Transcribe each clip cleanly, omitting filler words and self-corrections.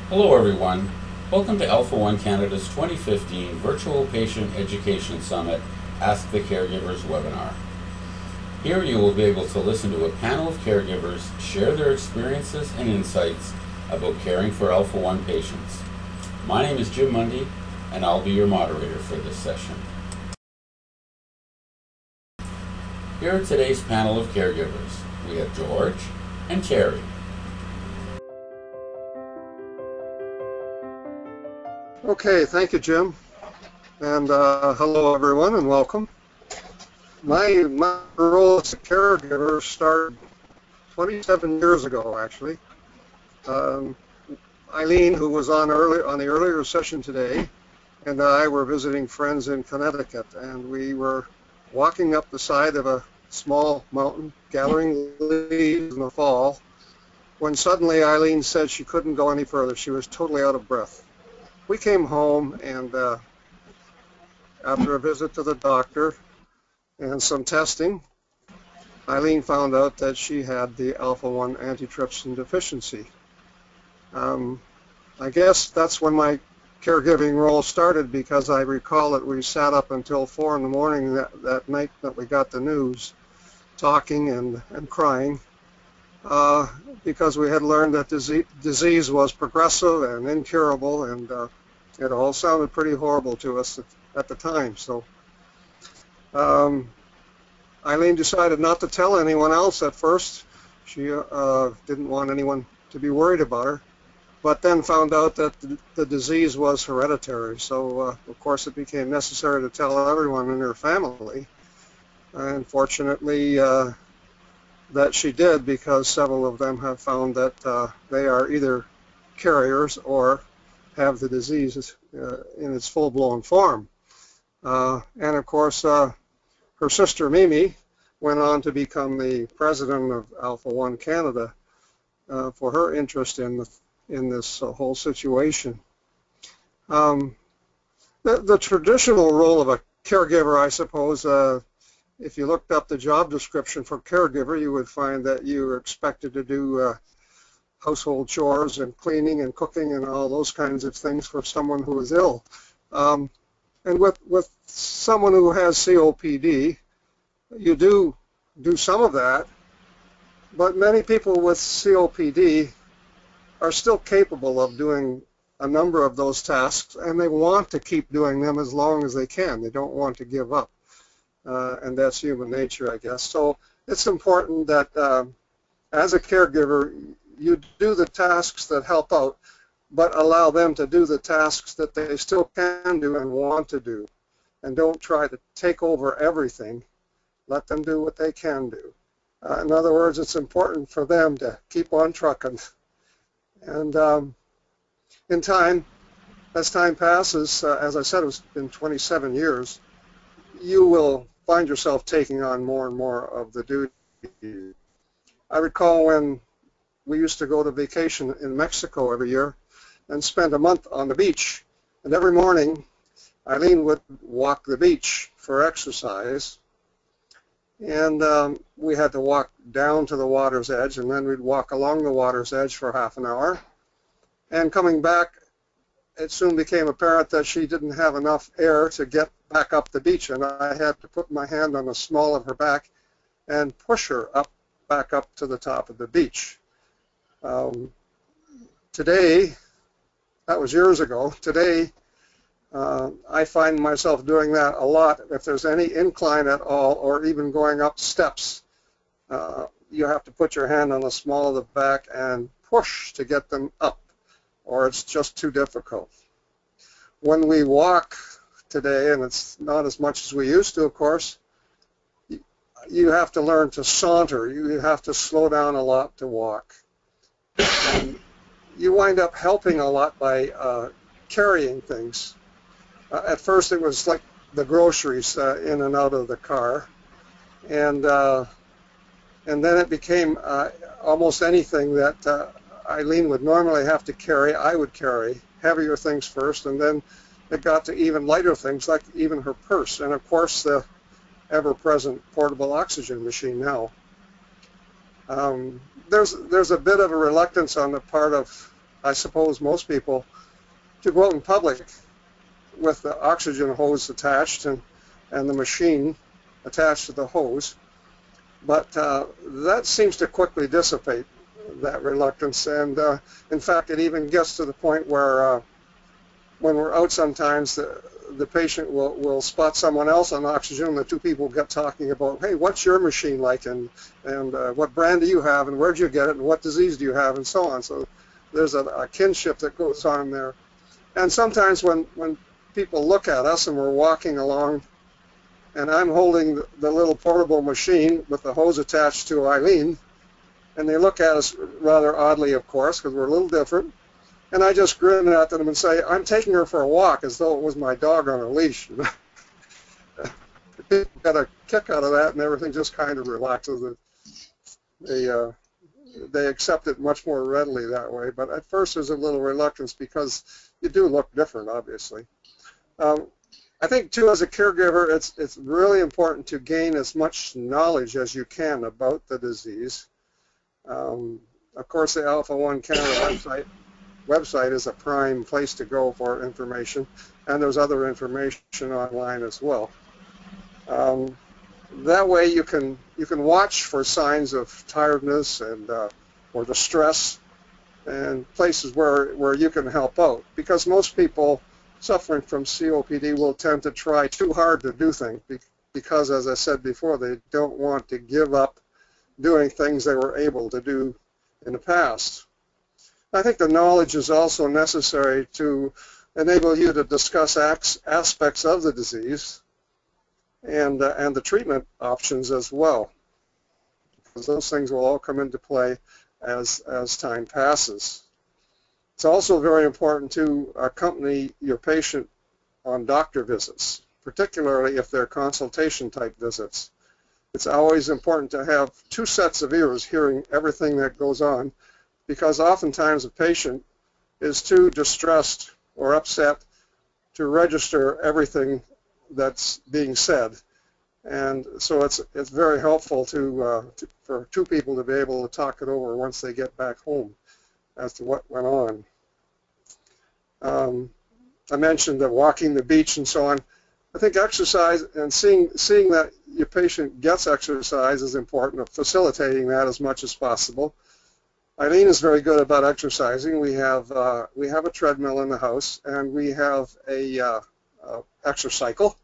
Hello everyone. Welcome to Alpha One Canada's 2015 Virtual Patient Education Summit Ask the Caregivers webinar. Here you will be able to listen to a panel of caregivers share their experiences and insights about caring for Alpha One patients. My name is Jim Mundy and I'll be your moderator for this session. Here are today's panel of caregivers. We have George and Terry. Okay, thank you, Jim, and hello everyone, and welcome. My role as a caregiver started 27 years ago, actually. Eileen, who was on the earlier session today, and I were visiting friends in Connecticut, and we were walking up the side of a small mountain, gathering leaves in the fall, when suddenly Eileen said she couldn't go any further. She was totally out of breath. We came home, and after a visit to the doctor and some testing, Eileen found out that she had the alpha-1 antitrypsin deficiency. I guess that's when my caregiving role started, because I recall that we sat up until 4 in the morning that night that we got the news, talking and crying, because we had learned that disease was progressive and incurable, and it all sounded pretty horrible to us at the time. So Eileen decided not to tell anyone else at first. She didn't want anyone to be worried about her, but then found out that the disease was hereditary. So of course it became necessary to tell everyone in her family. And fortunately, that she did, because several of them have found that they are either carriers or have the disease in its full-blown form. And of course, her sister Mimi went on to become the president of Alpha One Canada for her interest in this whole situation. The traditional role of a caregiver, I suppose, if you looked up the job description for caregiver, you would find that you were expected to do household chores and cleaning and cooking and all those kinds of things for someone who is ill. And with someone who has COPD, you do some of that, but many people with COPD are still capable of doing a number of those tasks, and they want to keep doing them as long as they can. They don't want to give up. And that's human nature, I guess. So it's important that as a caregiver, you do the tasks that help out, but allow them to do the tasks that they still can do and want to do. And don't try to take over everything. Let them do what they can do. In other words, it's important for them to keep on trucking. And in time, as time passes, as I said, it's been 27 years, you will find yourself taking on more and more of the duty. I recall when we used to go to vacation in Mexico every year and spend a month on the beach, and every morning Eileen would walk the beach for exercise, and we had to walk down to the water's edge, and then we'd walk along the water's edge for half an hour, and coming back, it soon became apparent that she didn't have enough air to get back up the beach, and I had to put my hand on the small of her back and push her back up to the top of the beach. Today, that was years ago, today I find myself doing that a lot. If there's any incline at all, or even going up steps, you have to put your hand on the small of the back and push to get them up, or it's just too difficult. When we walk today, and it's not as much as we used to, of course, you have to learn to saunter. You have to slow down a lot to walk. And you wind up helping a lot by carrying things. At first it was like the groceries in and out of the car, and then it became almost anything that Eileen would normally have to carry, I would carry. Heavier things first, and then it got to even lighter things, like even her purse, and of course the ever-present portable oxygen machine now. There's a bit of a reluctance on the part of I suppose, most people to go out in public with the oxygen hose attached and the machine attached to the hose. But that seems to quickly dissipate, that reluctance. And in fact, it even gets to the point where when we're out sometimes, the patient will spot someone else on oxygen, and the two people get talking about, hey, what's your machine like, and what brand do you have, and where'd you get it, and what disease do you have, and so on. So there's a kinship that goes on there. And sometimes when people look at us and we're walking along, and I'm holding the little portable machine with the hose attached to Eileen, and they look at us rather oddly, of course, because we're a little different. And I just grin at them and say, I'm taking her for a walk, as though it was my dog on a leash. People got a kick out of that, and everything just kind of relaxes. They accept it much more readily that way. But at first there's a little reluctance because you do look different, obviously. I think, too, as a caregiver, it's really important to gain as much knowledge as you can about the disease. Of course, the Alpha-1 Canada website is a prime place to go for information, and there's other information online as well. That way you can watch for signs of tiredness and or distress, and places where you can help out, because most people suffering from COPD will tend to try too hard to do things because, as I said before, they don't want to give up doing things they were able to do in the past. I think the knowledge is also necessary to enable you to discuss aspects of the disease and the treatment options as well, because those things will all come into play as time passes. It's also very important to accompany your patient on doctor visits, particularly if they're consultation type visits. It's always important to have two sets of ears hearing everything that goes on, because oftentimes a patient is too distressed or upset to register everything that's being said. And so it's very helpful for two people to be able to talk it over once they get back home as to what went on. I mentioned the walking the beach and so on. I think exercise and seeing that your patient gets exercise is important, of facilitating that as much as possible. Eileen is very good about exercising. We have a treadmill in the house, and we have a exercycle,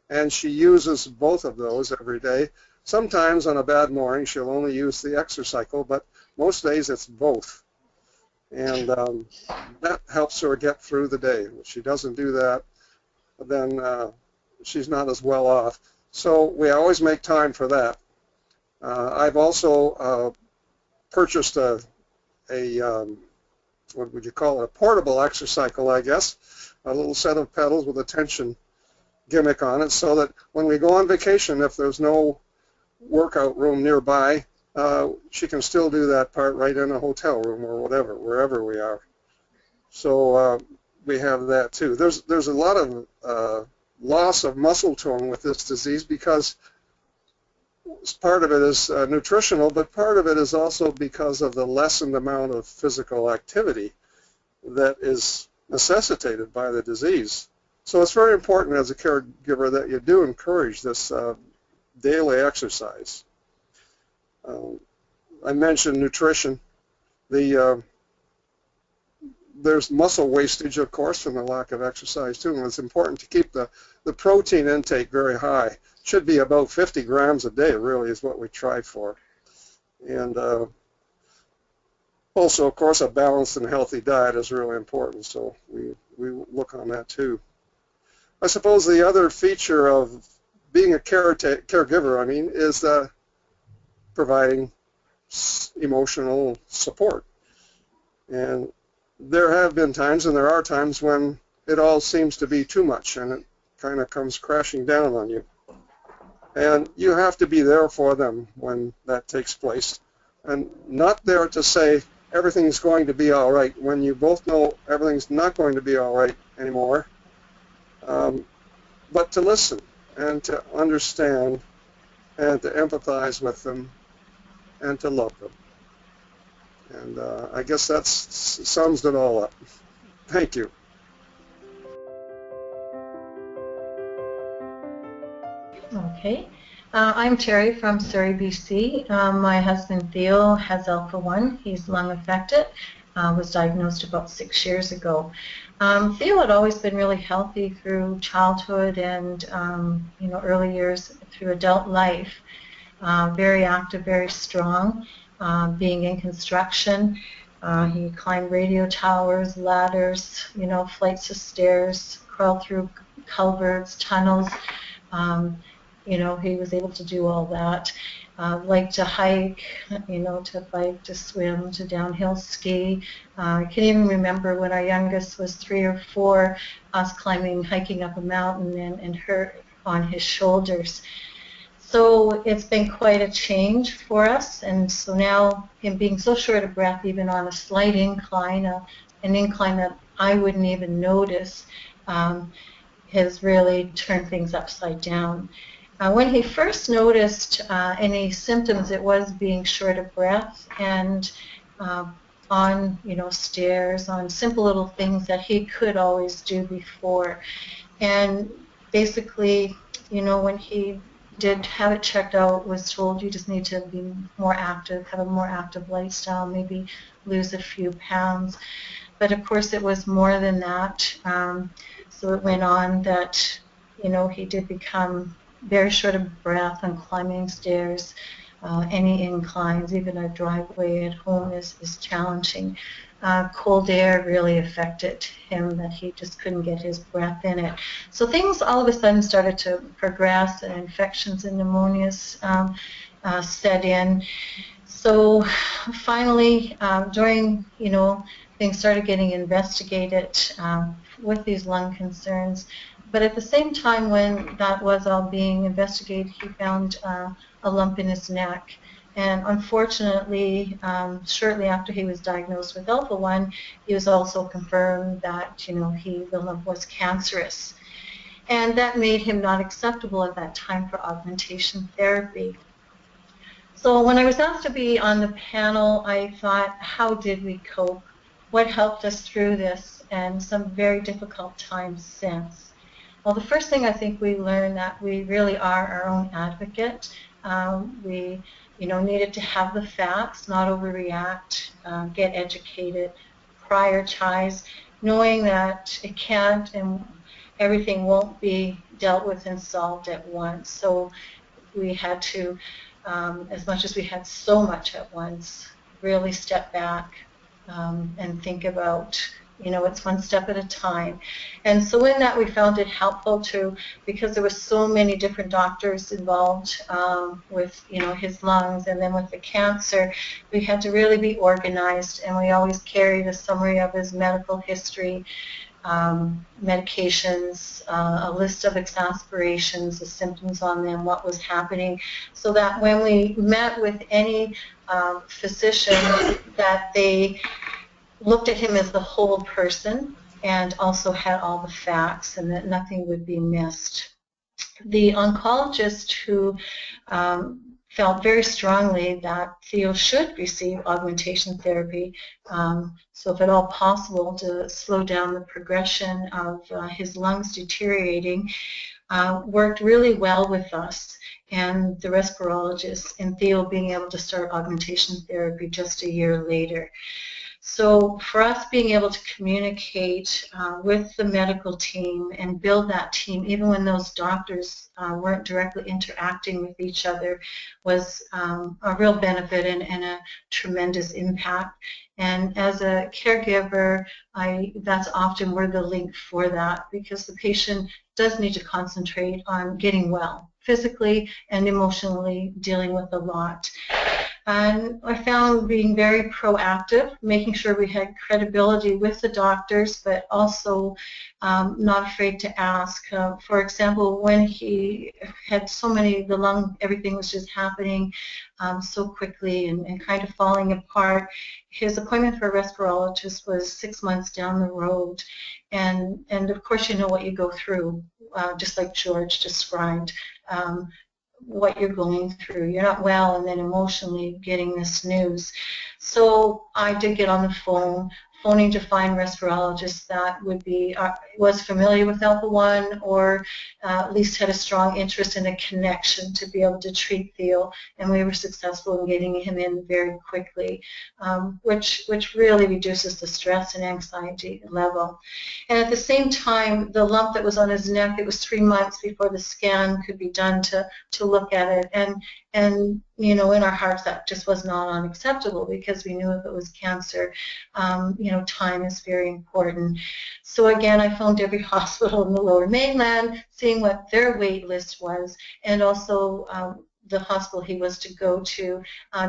and she uses both of those every day. Sometimes on a bad morning she'll only use the exercycle, but most days it's both. And that helps her get through the day. If she doesn't do that, then she's not as well off. So we always make time for that. I've also purchased a what would you call it, a portable exercycle, I guess, a little set of pedals with a tension gimmick on it, so that when we go on vacation, if there's no workout room nearby, she can still do that part right in a hotel room or whatever, wherever we are. So we have that too. There's a lot of loss of muscle tone with this disease, because part of it is nutritional, but part of it is also because of the lessened amount of physical activity that is necessitated by the disease. So it's very important as a caregiver that you do encourage this daily exercise. I mentioned nutrition. There's muscle wastage, of course, from the lack of exercise too, and it's important to keep the protein intake very high. Should be about 50 grams a day, really, is what we try for. And also, of course, a balanced and healthy diet is really important, so we look on that too. I suppose the other feature of being a caregiver, is providing emotional support. And there have been times, and there are times, when it all seems to be too much, and it kind of comes crashing down on you. And you have to be there for them when that takes place, and not there to say everything's going to be all right when you both know everything's not going to be all right anymore, but to listen and to understand and to empathize with them and to love them. And I guess that sums it all up. Thank you. Okay. I'm Terry from Surrey, BC. My husband Theo has alpha-1. He's lung affected. Was diagnosed about 6 years ago. Theo had always been really healthy through childhood and early years through adult life. Very active, very strong. Being in construction, he climbed radio towers, ladders, flights of stairs, crawled through culverts, tunnels. He was able to do all that. Liked to hike, to bike, to swim, to downhill ski. I can even remember when our youngest was 3 or 4, us hiking up a mountain and her on his shoulders. So it's been quite a change for us, and so now him being so short of breath, even on a slight incline, an incline that I wouldn't even notice, has really turned things upside down. When he first noticed any symptoms, it was being short of breath and on stairs, on simple little things that he could always do before. And basically, when he did have it checked out, was told you just need to be more active, have a more active lifestyle, maybe lose a few pounds. But of course it was more than that. So it went on that, he did become very short of breath on climbing stairs, any inclines, even our driveway at home is challenging. Cold air really affected him, that he just couldn't get his breath in it. So things all of a sudden started to progress, and infections and pneumonias set in. So finally, during, things started getting investigated with these lung concerns. But at the same time when that was all being investigated, he found a lump in his neck. And unfortunately, shortly after he was diagnosed with alpha-1, he was also confirmed that, the lump was cancerous. And that made him not acceptable at that time for augmentation therapy. So when I was asked to be on the panel, I thought, how did we cope? What helped us through this and some very difficult times since? Well, the first thing I think we learned that we really are our own advocate. We needed to have the facts, not overreact, get educated, prioritize, knowing that it can't and everything won't be dealt with and solved at once. So we had to, as much as we had so much at once, really step back and think about, it's one step at a time. And so in that we found it helpful to, because there were so many different doctors involved with, his lungs, and then with the cancer, we had to really be organized, and we always carried a summary of his medical history, medications, a list of exasperations, the symptoms on them, what was happening, so that when we met with any physician, that they looked at him as the whole person and also had all the facts, and that nothing would be missed. The oncologist who felt very strongly that Theo should receive augmentation therapy, so if at all possible to slow down the progression of his lungs deteriorating, worked really well with us and the respirologist, and Theo being able to start augmentation therapy just a year later. So for us being able to communicate with the medical team and build that team, even when those doctors weren't directly interacting with each other, was a real benefit and a tremendous impact. And as a caregiver, that's often we're the link for that, because the patient does need to concentrate on getting well, physically and emotionally, dealing with a lot. And I found being very proactive, making sure we had credibility with the doctors, but also not afraid to ask. For example, when he had so many, the lung, everything was just happening so quickly and kind of falling apart. His appointment for a respirologist was 6 months down the road. And of course, you know what you go through, just like George described. what you're going through. You're not well, and then emotionally getting this news. So I did get on the phone, phoning to find respirologists that would be was familiar with alpha-1, or at least had a strong interest in a connection to be able to treat Theo, and we were successful in getting him in very quickly, which really reduces the stress and anxiety level. And at the same time, the lump that was on his neck, it was 3 months before the scan could be done to look at it, and you know, in our hearts that just was not unacceptable, because we knew if it was cancer, you know, time is very important. So again, I phoned every hospital in the Lower Mainland, seeing what their wait list was, and also the hospital he was to go to,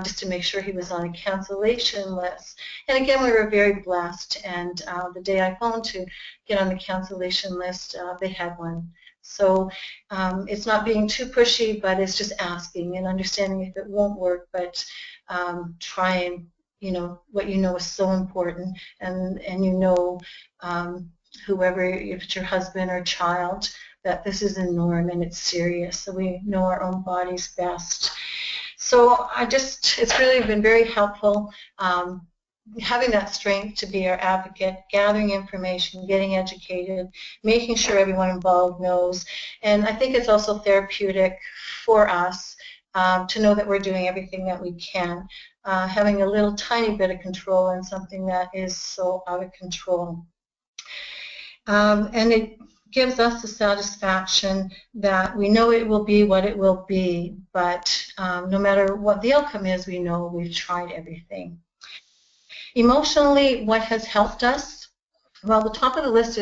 just to make sure he was on a cancellation list. And again, we were very blessed, and the day I phoned to get on the cancellation list, they had one. So it's not being too pushy, but it's just asking and understanding if it won't work, but trying, you know, what you know is so important, and you know, whoever, if it's your husband or child, that this is a norm and it's serious, so we know our own bodies best. So it's really been very helpful, having that strength to be our advocate, gathering information, getting educated, making sure everyone involved knows. And I think it's also therapeutic for us to know that we're doing everything that we can, having a little tiny bit of control in something that is so out of control. And it gives us the satisfaction that we know it will be what it will be, but no matter what the outcome is, we know we've tried everything. Emotionally, what has helped us? Well, the top of the list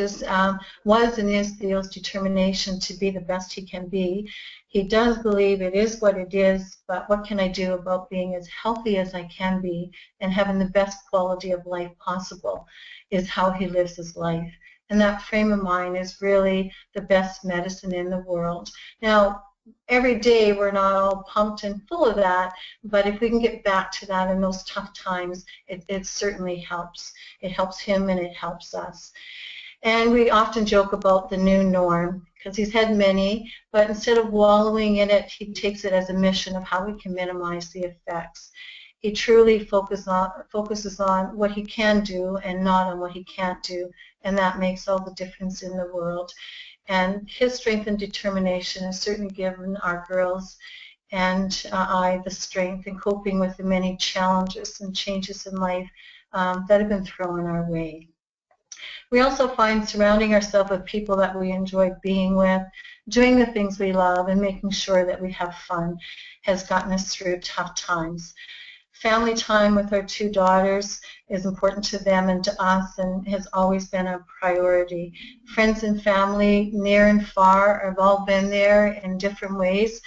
was and is Theo's determination to be the best he can be. He does believe it is what it is, but what can I do about being as healthy as I can be and having the best quality of life possible, is how he lives his life. And that frame of mind is really the best medicine in the world. Now, every day we're not all pumped and full of that, but if we can get back to that in those tough times, it certainly helps. It helps him and it helps us. And we often joke about the new norm, because he's had many, but instead of wallowing in it, he takes it as a mission of how we can minimize the effects. He truly focuses on what he can do and not on what he can't do, and that makes all the difference in the world. And his strength and determination has certainly given our girls and I the strength in coping with the many challenges and changes in life that have been thrown our way. We also find surrounding ourselves with people that we enjoy being with, doing the things we love, and making sure that we have fun has gotten us through tough times. Family time with our 2 daughters is important to them and to us, and has always been a priority. Friends and family, near and far, have all been there in different ways,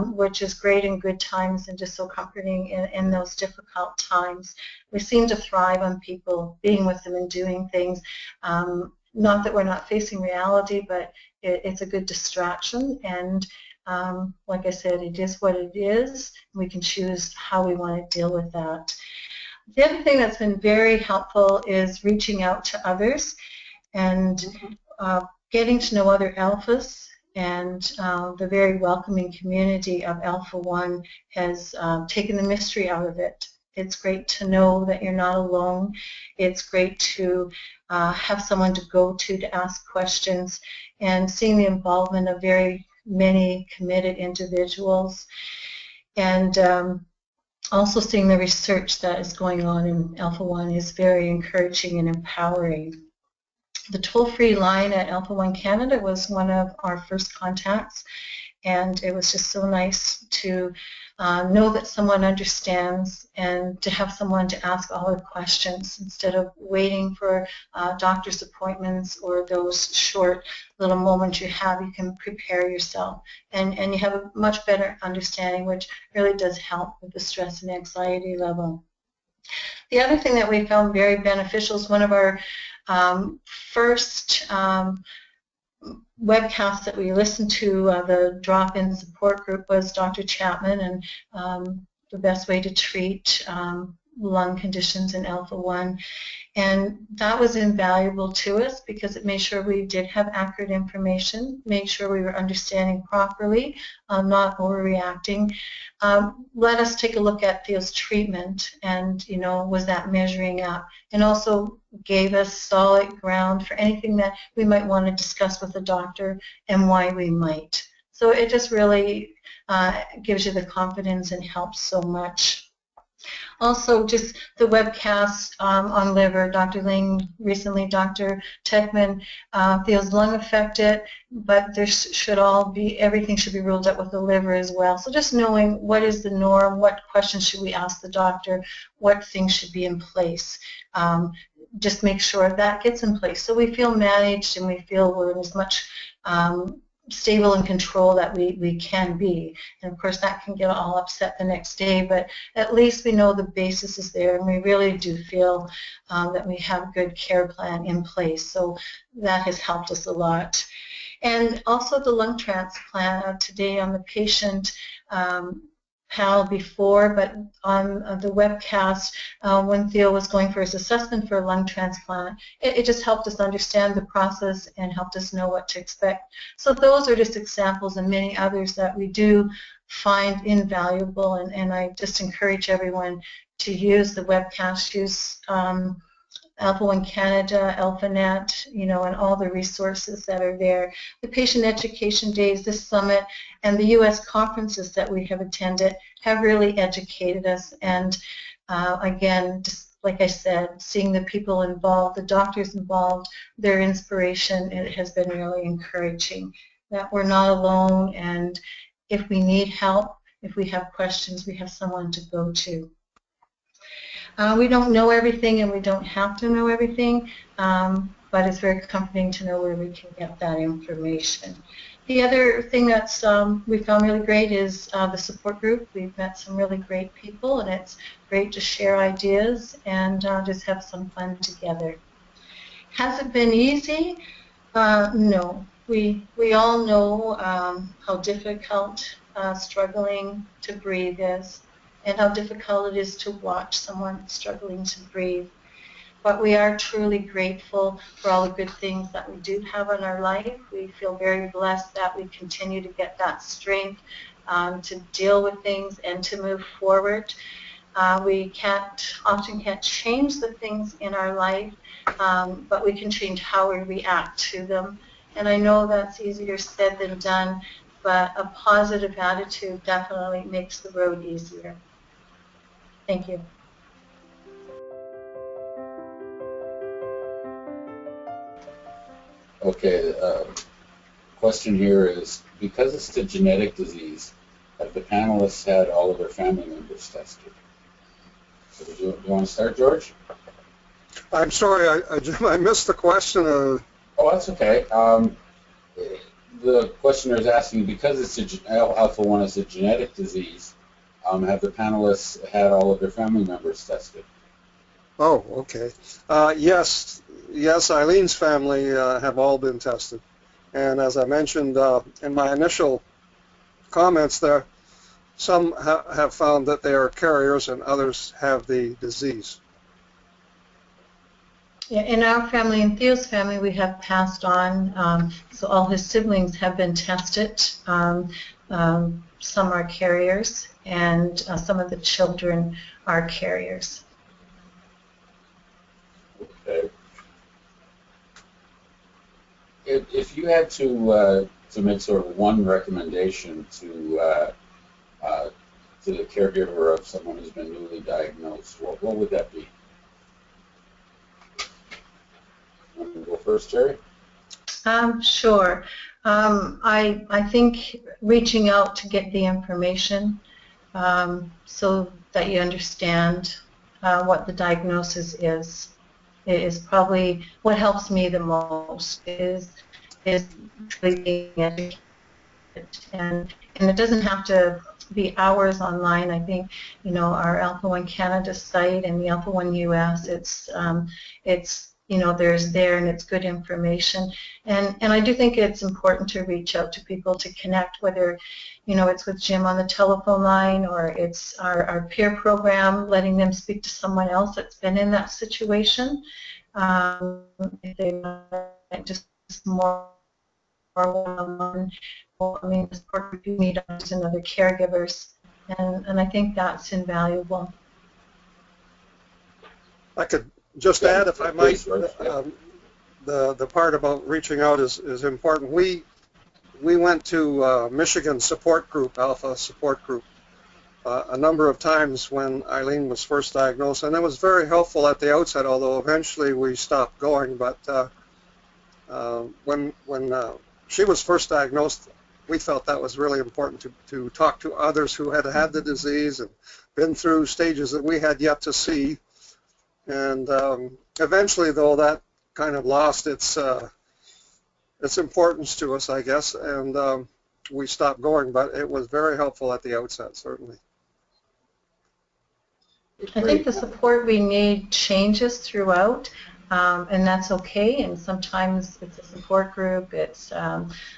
which is great in good times and just so comforting in those difficult times. We seem to thrive on people being with them and doing things. Not that we're not facing reality, but it's a good distraction, and like I said, it is what it is. We can choose how we want to deal with that. The other thing that's been very helpful is reaching out to others and getting to know other alphas, and the very welcoming community of Alpha 1 has taken the mystery out of it. It's great to know that you're not alone. It's great to have someone to go to ask questions, and seeing the involvement of very many committed individuals, and also seeing the research that is going on in Alpha 1 is very encouraging and empowering. The toll-free line at Alpha 1 Canada was one of our first contacts, and it was just so nice to know that someone understands and to have someone to ask all the questions instead of waiting for doctor's appointments or those short little moments you have. You can prepare yourself, and you have a much better understanding, which really does help with the stress and anxiety level. The other thing that we found very beneficial is one of our first webcasts that we listened to, the drop-in support group, was Dr. Chapman, and the best way to treat lung conditions in Alpha 1. And that was invaluable to us because it made sure we did have accurate information, made sure we were understanding properly, not overreacting. Let us take a look at Theo's treatment and, was that measuring up? And also gave us solid ground for anything that we might want to discuss with the doctor and why we might. So it just really gives you the confidence and helps so much. Also, just the webcast on liver. Dr. Ling recently, Dr. Techman feels lung affected, but there should everything should be ruled out with the liver as well. So just knowing what is the norm, what questions should we ask the doctor, what things should be in place. Just make sure that gets in place. So we feel managed and we feel we're in as much stable and control that we can be. And of course that can get all upset the next day, but at least we know the basis is there and we really do feel that we have a good care plan in place. So that has helped us a lot. And also the lung transplant today on the patient panel before, but on the webcast, when Theo was going for his assessment for a lung transplant, it just helped us understand the process and helped us know what to expect. So those are just examples and many others that we do find invaluable, and I just encourage everyone to use the webcast, use Alpha-1 Canada, AlphaNet, and all the resources that are there. The patient education days, this summit, and the U.S. conferences that we have attended have really educated us. And again, just like I said, seeing the people involved, the doctors involved, their inspiration, it has been really encouraging that we're not alone, and if we need help, if we have questions, we have someone to go to. We don't know everything and we don't have to know everything, but it's very comforting to know where we can get that information. The other thing that's we found really great is the support group. We've met some really great people, and it's great to share ideas and just have some fun together. Has it been easy? No. We all know how difficult struggling to breathe is, and how difficult it is to watch someone struggling to breathe. But we are truly grateful for all the good things that we do have in our life. We feel very blessed that we continue to get that strength to deal with things and to move forward. We often can't change the things in our life, but we can change how we react to them. And I know that's easier said than done, but a positive attitude definitely makes the road easier. Thank you. Okay, question here is, because it's a genetic disease, have the panelists had all of their family members tested? So do you want to start, George? I'm sorry, I missed the question. Oh, that's okay. The questioner is asking, because it's alpha-1 is a genetic disease, have the panelists had all of their family members tested? Oh, okay. Yes, Eileen's family have all been tested. And as I mentioned in my initial comments there, some have found that they are carriers and others have the disease. Yeah, in our family, in Theo's family, we have passed on, so all his siblings have been tested. Some are carriers, and some of the children are carriers. Okay. If you had to make sort of one recommendation to the caregiver of someone who's been newly diagnosed, what would that be? Want to go first, Terry? Sure. I think reaching out to get the information so that you understand what the diagnosis is probably what helps me the most, is really being educated. And it doesn't have to be hours online. I think, our Alpha-1 Canada site and the Alpha-1 US, it's there's there and it's good information. And I do think it's important to reach out to people to connect, whether, it's with Jim on the telephone line or it's our peer program, letting them speak to someone else that's been in that situation. If they want just more one-on-one, the support group you need others and other caregivers. And I think that's invaluable. I could just add, if I might, the part about reaching out is important. We went to Michigan support group, Alpha support group, a number of times when Eileen was first diagnosed, and it was very helpful at the outset, although eventually we stopped going. But when she was first diagnosed, we felt that was really important to talk to others who had had the disease and been through stages that we had yet to see. And eventually, though, that kind of lost its importance to us, I guess, and we stopped going. But it was very helpful at the outset, certainly. I think the support we need changes throughout, and that's okay. And sometimes it's a support group, it's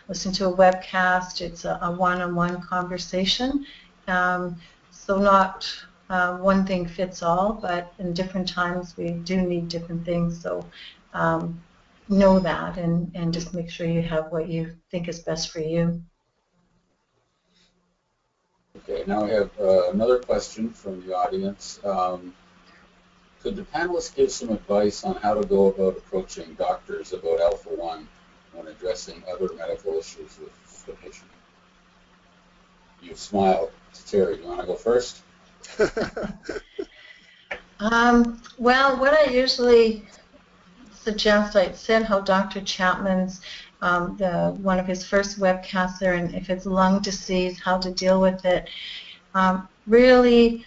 listening to a webcast, it's a one-on-one conversation. So not one thing fits all, but in different times we do need different things. So know that and just make sure you have what you think is best for you. Okay, now we have another question from the audience. Could the panelists give some advice on how to go about approaching doctors about Alpha-1 when addressing other medical issues with the patient? You smiled. Terry, do you want to go first? Well, what I usually suggest, I said how Dr. Chapman's, one of his first webcasts there, and if it's lung disease, how to deal with it, really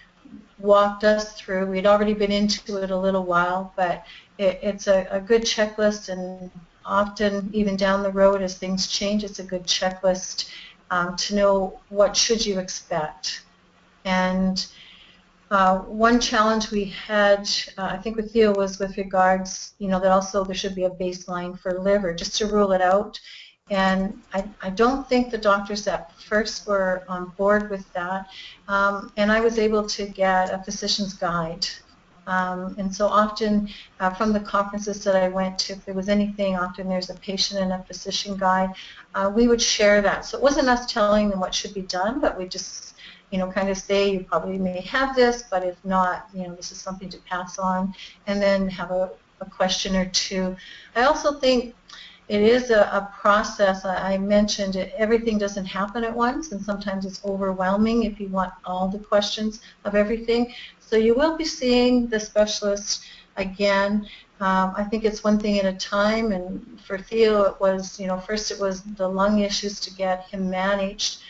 walked us through. We'd already been into it a little while, but it's a good checklist, and often even down the road as things change, it's a good checklist to know what should you expect. And one challenge we had, I think with Theo, was with regards, that also there should be a baseline for liver, just to rule it out. And I don't think the doctors at first were on board with that. And I was able to get a physician's guide. And so often from the conferences that I went to, if there was anything, often there's a patient and a physician guide. We would share that. So it wasn't us telling them what should be done, but we just kind of say, you probably may have this, but if not, this is something to pass on, and then have a question or two. I also think it is a process. I mentioned everything doesn't happen at once, and sometimes it's overwhelming if you want all the questions of everything. So you will be seeing the specialist again. I think it's one thing at a time, and for Theo it was, first it was the lung issues to get him managed.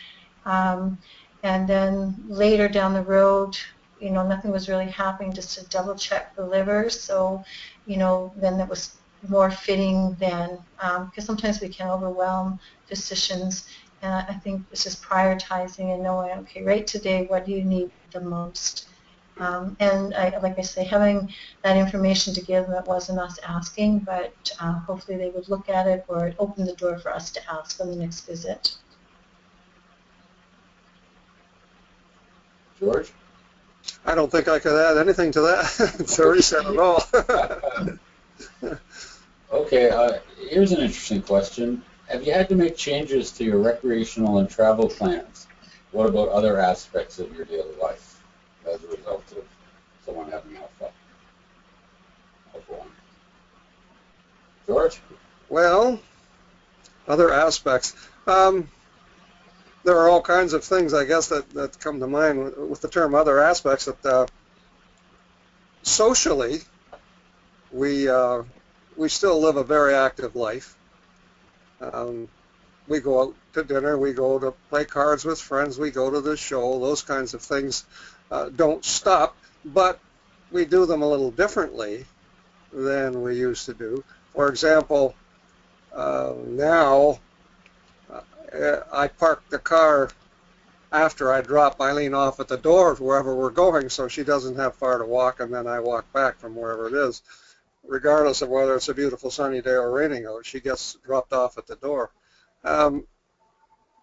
And then later down the road, nothing was really happening, just to double check the liver. So, then it was more fitting then, because sometimes we can overwhelm physicians. And I think it's just prioritizing and knowing, okay, right today, what do you need the most? And like I say, having that information to give them, it wasn't us asking, but hopefully they would look at it, or it opened the door for us to ask on the next visit. George? I don't think I could add anything to that. It's already said it all. Okay, here's an interesting question. Have you had to make changes to your recreational and travel plans? What about other aspects of your daily life as a result of someone having Alpha-1? George? Well, other aspects. There are all kinds of things, I guess, that come to mind with the term other aspects. That socially, we still live a very active life. We go out to dinner, we go to play cards with friends, we go to the show. Those kinds of things don't stop, but we do them a little differently than we used to do. For example, now I park the car after I drop Eileen off at the door wherever we're going, so she doesn't have far to walk, and then I walk back from wherever it is. regardless of whether it's a beautiful sunny day or raining out. She gets dropped off at the door.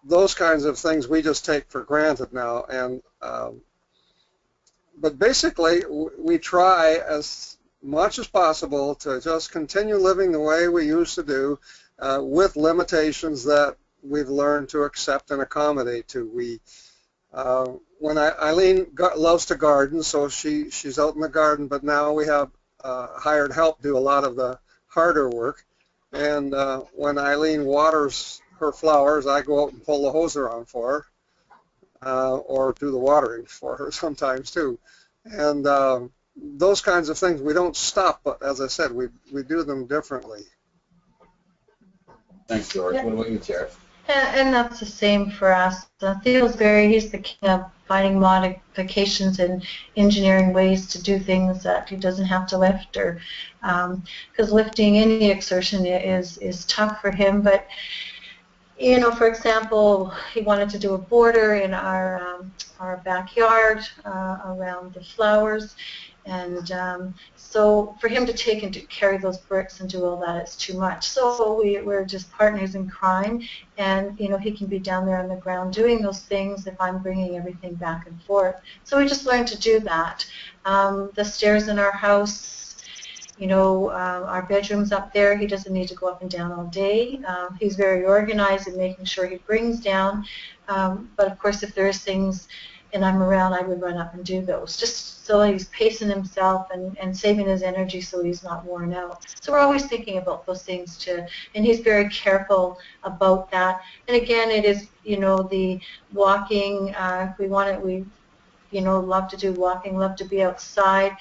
Those kinds of things we just take for granted now, and but basically we try as much as possible to just continue living the way we used to do, with limitations that we've learned to accept and accommodate to. When Eileen loves to garden, so she's out in the garden, but now we have hired help do a lot of the harder work. And when Eileen waters her flowers, I go out and pull the hose around for her, or do the watering for her sometimes too. And those kinds of things we don't stop, but as I said, we do them differently. Thanks, George. Yeah. What about you, Tara? And that's the same for us. Theo's he's the king of finding modifications and engineering ways to do things that he doesn't have to lift, or because lifting any exertion is tough for him. But you know, for example, he wanted to do a border in our backyard around the flowers, and so for him to take and carry those bricks and do all that, it's too much. So we're just partners in crime, and you know, he can be down there on the ground doing those things if I'm bringing everything back and forth. So we just learned to do that. The stairs in our house, you know, our bedroom's up there. He doesn't need to go up and down all day. He's very organized in making sure he brings down. But of course, if there's things and I'm around, I would run up and do those, just so he's pacing himself and saving his energy so he's not worn out. So we're always thinking about those things too, and he's very careful about that. And again, it is, you know, the walking. We want it. We, you know, love to do walking, love to be outside.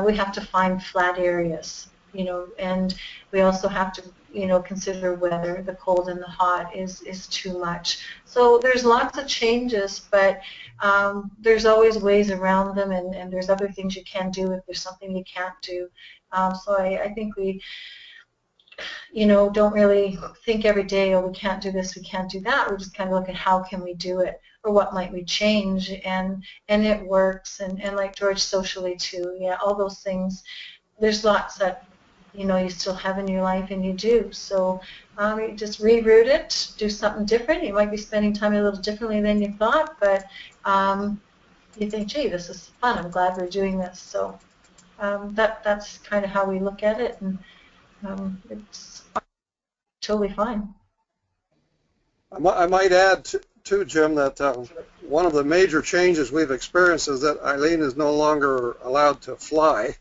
We have to find flat areas, you know, and we also have to, you know, consider whether the cold and the hot is too much. So there's lots of changes, but there's always ways around them, and there's other things you can do if there's something you can't do. So I think we, you know, don't really think every day, oh, we can't do this, we can't do that. We just kind of look at how can we do it, or what might we change, and it works. And like George, socially too, yeah, all those things. There's lots that, you know, you still have in your life, and you do. So you just reroute it, do something different. You might be spending time a little differently than you thought, but you think, gee, this is fun. I'm glad we're doing this. So that's kind of how we look at it, and it's totally fine. I might add too, Jim, that one of the major changes we've experienced is that Eileen is no longer allowed to fly.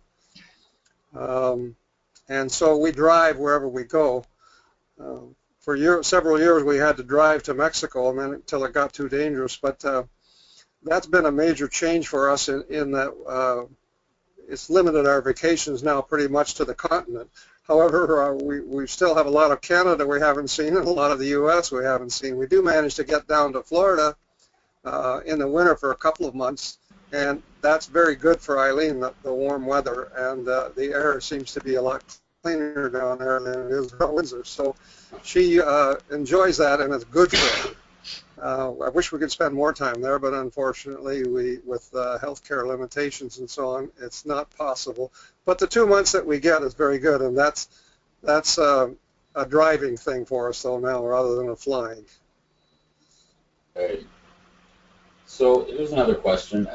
And so we drive wherever we go. For several years we had to drive to Mexico, and then until it got too dangerous. But that's been a major change for us in that it's limited our vacations now pretty much to the continent. However, we still have a lot of Canada we haven't seen, and a lot of the U.S. we haven't seen. We do manage to get down to Florida in the winter for a couple of months, and that's very good for Eileen, the warm weather, and the air seems to be a lot cleaner down there than it is in Windsor. So she enjoys that, and it's good for her. I wish we could spend more time there, but unfortunately, with healthcare limitations and so on, it's not possible. But the 2 months that we get is very good, and that's a driving thing for us though now, rather than a flying. Okay. So here's another question.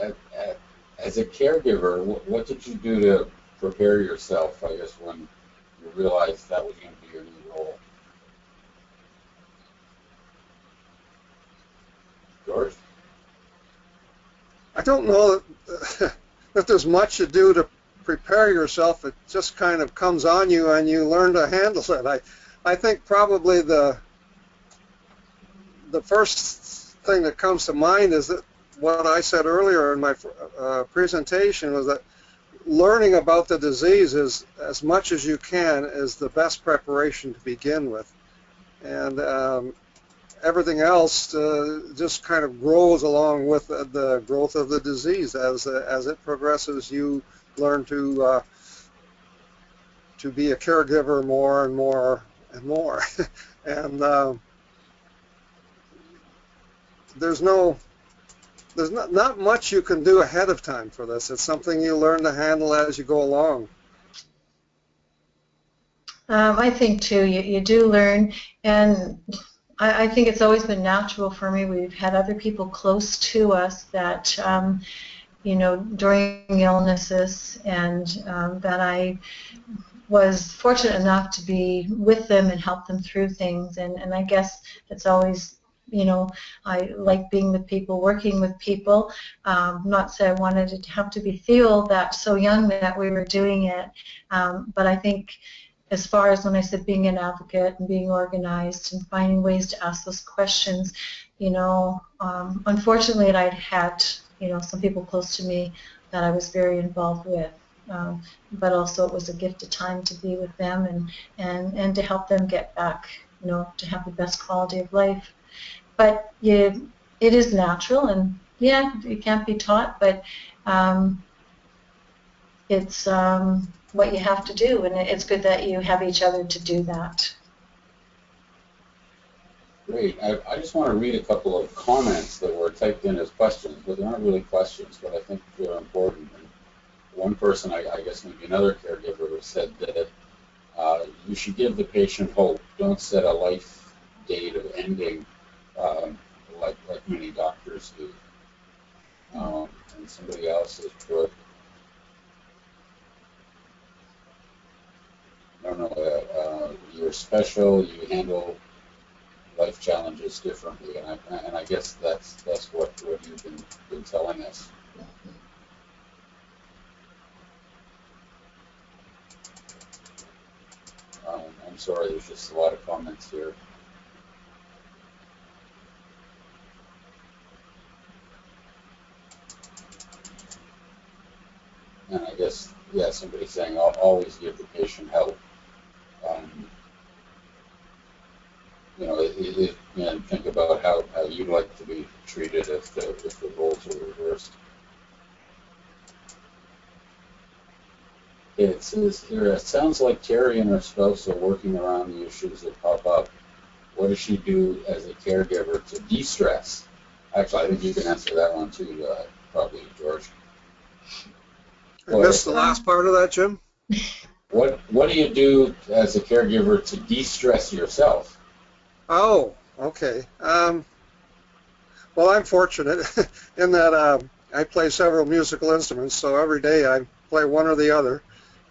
As a caregiver, what did you do to prepare yourself, I guess, when you realized that was going to be your new role? George? I don't know that there's much you do to prepare yourself. It just kind of comes on you, and you learn to handle it. I think probably the first thing that comes to mind is that what I said earlier in my presentation was that learning about the disease is, as much as you can, is the best preparation to begin with. And everything else just kind of grows along with the growth of the disease. As it progresses, you learn to be a caregiver more and more and more. And there's not much you can do ahead of time for this. It's something you learn to handle as you go along. I think too, you do learn, and I think it's always been natural for me. We've had other people close to us that, you know, during illnesses, and that I was fortunate enough to be with them and help them through things. And I guess it's always, you know, I like being with people, working with people. Not say I wanted it to have to be Theo that so young that we were doing it, but I think as far as when I said being an advocate and being organized and finding ways to ask those questions, you know, unfortunately I'd had, you know, some people close to me that I was very involved with. But also it was a gift of time to be with them and to help them get back, you know, to have the best quality of life. But it is natural, and yeah, it can't be taught, but it's what you have to do, and it's good that you have each other to do that. Great. I just want to read a couple of comments that were typed in as questions, but they aren't really questions, but I think they're important. And one person, I guess maybe another caregiver, said that you should give the patient hope. Don't set a life date of ending like many doctors do. And somebody else has put, I don't know, you're special, you handle life challenges differently, and I guess that's what you've been telling us. I'm sorry, there's just a lot of comments here. And I guess, yeah, somebody's saying I'll always give the patient help. You know, and think about how you'd like to be treated if the roles were reversed. It says here, it sounds like Terry and her spouse are working around the issues that pop up. What does she do as a caregiver to de-stress? Actually, I think you can answer that one too, probably, George. I missed the last part of that, Jim. What do you do as a caregiver to de-stress yourself? Oh, okay. Well, I'm fortunate in that I play several musical instruments, so every day I play one or the other,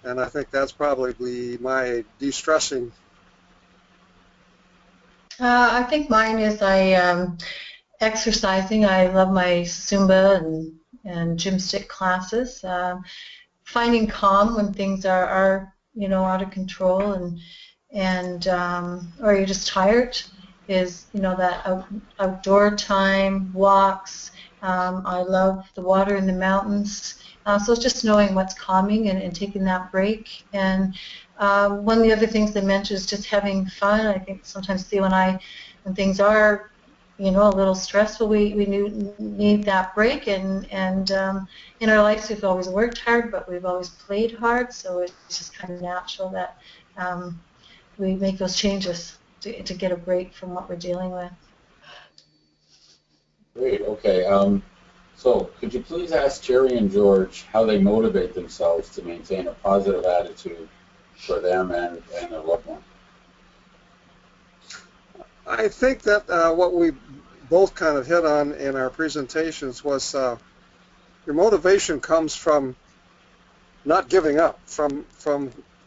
and I think that's probably my de-stressing. I think mine is exercising. I love my Zumba and gym stick classes. Finding calm when things are you know, out of control and or you're just tired is, you know, that outdoor time, walks. I love the water in the mountains. So it's just knowing what's calming and taking that break. And one of the other things they mentioned is just having fun. I think sometimes Theo and I, when things are, you know, a little stressful, we need that break. And in our lives, we've always worked hard, but we've always played hard. So it's just kind of natural that we make those changes to get a break from what we're dealing with. Great. Okay. So could you please ask Terry and George how they motivate themselves to maintain a positive attitude for them and their loved one? I think that what we both kind of hit on in our presentations was your motivation comes from not giving up, from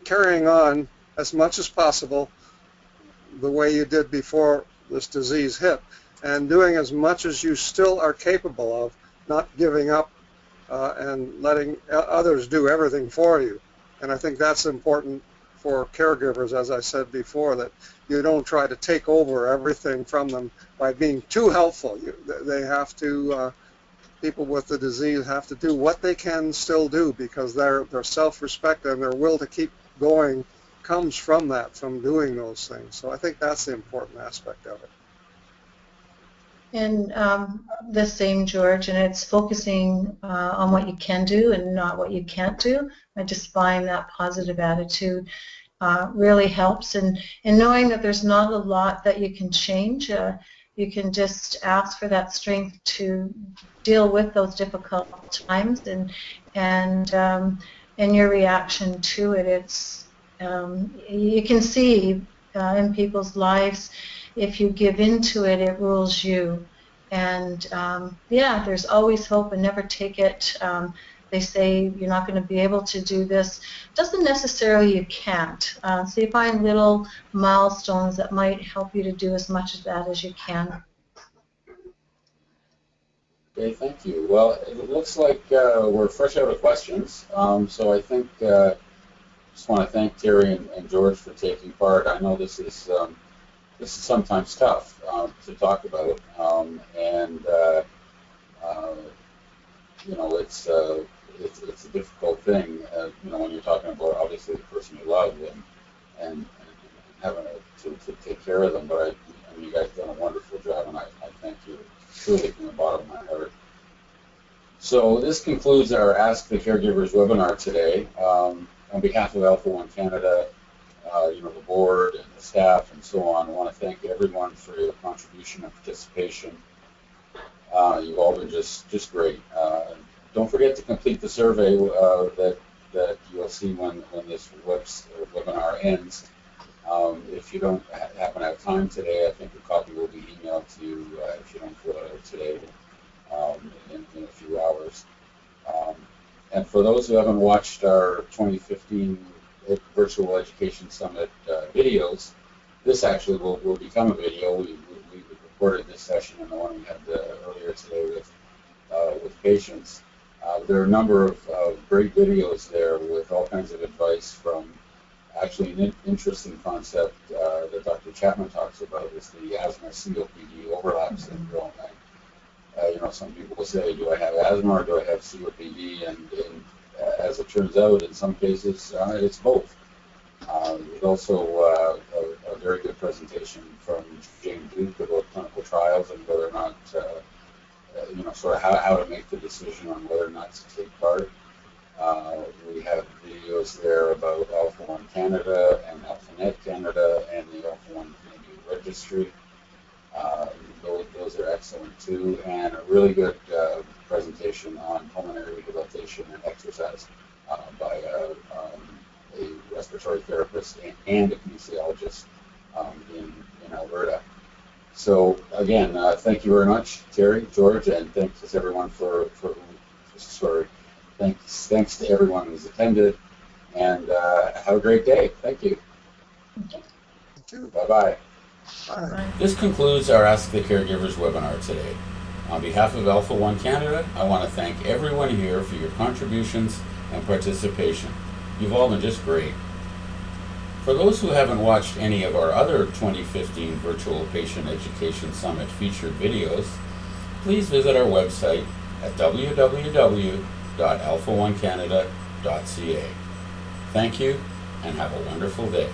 carrying on as much as possible the way you did before this disease hit, and doing as much as you still are capable of, not giving up and letting others do everything for you. And I think that's important for caregivers, as I said before, that you don't try to take over everything from them by being too helpful. They have to, people with the disease have to do what they can still do, because their self-respect and their will to keep going comes from that, from doing those things. So I think that's the important aspect of it. And the same, George, and it's focusing on what you can do and not what you can't do. I just find that positive attitude really helps, and knowing that there's not a lot that you can change. You can just ask for that strength to deal with those difficult times, and your reaction to it. You can see in people's lives, if you give into it, it rules you. And yeah, there's always hope, and never take it. They say you're not going to be able to do this. Doesn't necessarily you can't. So you find little milestones that might help you to do as much of that as you can. Okay, thank you. Well, it looks like we're fresh out of questions, so I think just want to thank Terry and George for taking part. I know this is sometimes tough to talk about, and you know, it's a difficult thing, you know, when you're talking about obviously the person you love and having to take care of them. But I mean, you guys have done a wonderful job, and I thank you truly from the bottom of my heart. So this concludes our Ask the Caregivers webinar today. On behalf of Alpha One Canada, you know, the board and the staff and so on, I want to thank everyone for your contribution and participation. You've all been just great. Don't forget to complete the survey that you'll see when this webinar ends. If you don't happen to have time today, I think a copy will be emailed to you if you don't fill it out today in a few hours. And for those who haven't watched our 2015 Virtual Education Summit videos, this actually will become a video. We recorded this session and the one we had earlier today with patients. There are a number of great videos there with all kinds of advice from actually an interesting concept that Dr. Chapman talks about is the asthma-COPD overlap syndrome. You know, some people will say, do I have asthma or do I have COPD? And as it turns out, in some cases, it's both. There's also a very good presentation from Jane Duke about clinical trials and whether or not, you know, sort of how to make the decision on whether or not to take part. We have videos there about Alpha One Canada and AlphaNet Canada and the Alpha One Canadian Registry. Those are excellent too, and a really good presentation on pulmonary rehabilitation and exercise by a respiratory therapist and a kinesiologist in Alberta. So again, thank you very much, Terry, George, and thanks everyone thanks to everyone who's attended, and have a great day. Thank you. Thank you. Bye-bye. Bye. This concludes our Ask the Caregivers webinar today. On behalf of Alpha One Canada, I want to thank everyone here for your contributions and participation. You've all been just great. For those who haven't watched any of our other 2015 Virtual Patient Education Summit featured videos, please visit our website at www.alpha1canada.ca. Thank you, and have a wonderful day.